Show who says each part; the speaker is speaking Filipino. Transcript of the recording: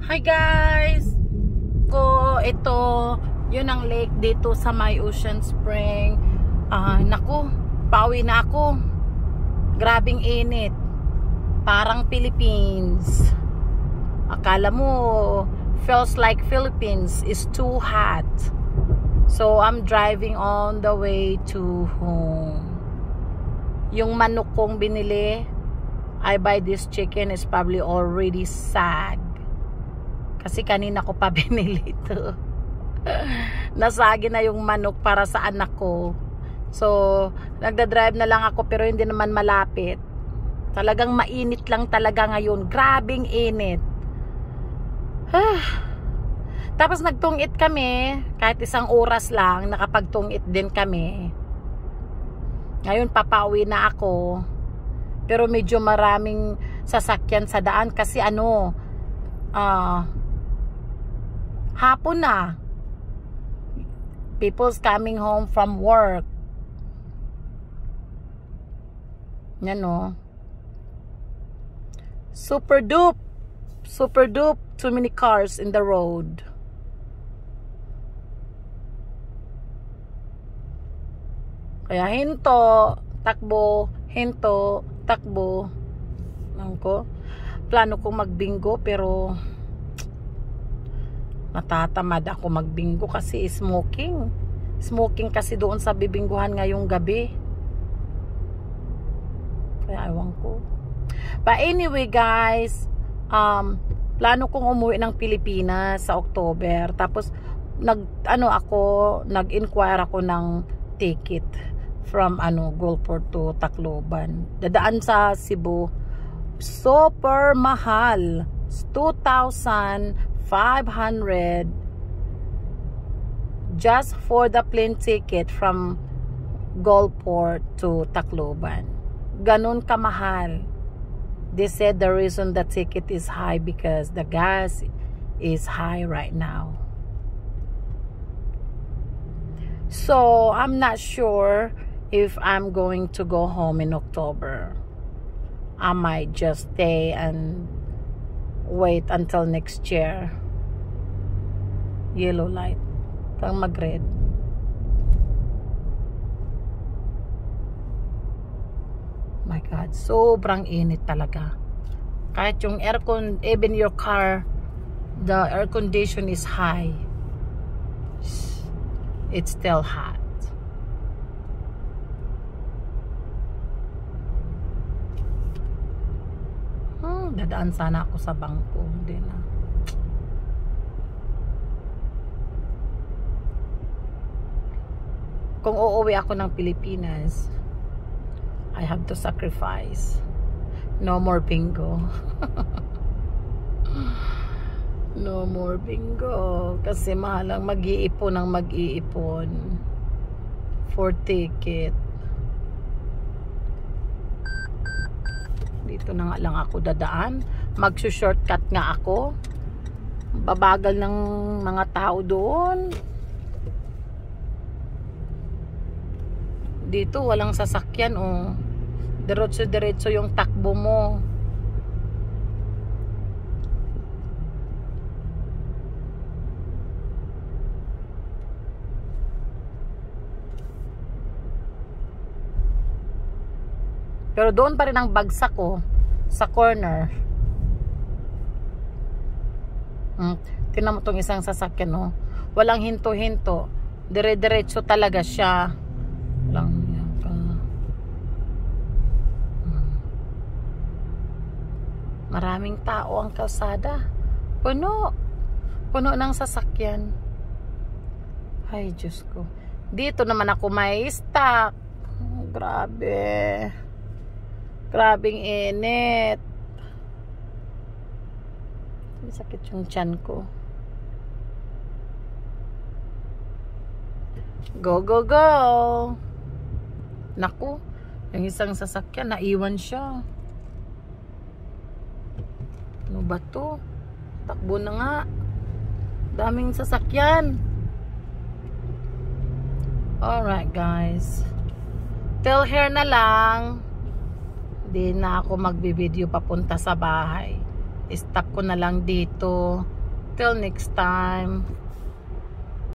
Speaker 1: Hi guys! Ito, yun ang lake dito sa may Ocean Spring. Naku, pauwi na ako. Grabing init. Parang Philippines. Akala mo, feels like Philippines is too hot. So, I'm driving on the way to home. Yung manok kong binili, I buy this chicken is probably already sag. Kasi kanina ko pa binili ito. Nasagi na yung manok para sa anak ko. So, nagda-drive na lang ako pero hindi naman malapit. Talagang mainit lang talaga ngayon. Grabing init. Tapos nagtungit kami. Kahit isang oras lang, nakapagtungit din kami. Ngayon papauwi na ako. Pero medyo maraming sasakyan sa daan kasi hapon na. People's coming home from work. Yan o. Super dupe. Super dupe. Too many cars in the road. Kaya hinto, takbo, hinto, takbo. Plano kong magbingo pero natatamad ako magbingo kasi smoking. Smoking kasi doon sa bibingguhan ngayong gabi. Kaya ewan ko. But anyway guys, plano kong umuwi ng Pilipinas sa October. Tapos nag-inquire ako ng ticket from Gulfport to Tacloban. Dadaan sa Cebu. Super mahal. 2,500 just for the plane ticket from Gulfport to Tacloban. Ganun kamahal. They said the reason the ticket is high because the gas is high right now. So I'm not sure if I'm going to go home in October. I might just stay and wait until next year. Yellow light. Pang mag-red. My God, sobrang init talaga. Kahit yung aircon, even your car, the air condition is high. It's still hot. Dadaan sana ako sa bangko. Hindi na. Kung uuwi ako ng Pilipinas, I have to sacrifice. No more bingo. No more bingo. Kasi mahal ang mag-iipon ng mag-iipon for ticket. Dito na nga lang ako dadaan. Magsu-shortcut nga ako. Babagal ng mga tao doon. Dito walang sasakyan oh. Diretso-diretso yung takbo mo. Pero doon pa rin ang bagsak ko sa corner. Tingnan mo tong isang sasakyan oh. Walang hinto-hinto. Dire-diretso talaga siya. Lang maraming tao ang kalsada. Puno. Puno ng sasakyan. Ay, Diyos ko. Dito naman ako may stock. Grabe. Grabing init. Sakit yung tiyan ko. Go, go, go. Naku. Yung isang sasakyan, naiwan siya. Ano ba to? Takbo na nga. Daming sasakyan. Alright guys. Till here na lang. Di na ako magbibideo papunta sa bahay. Stop ko na lang dito. Till next time.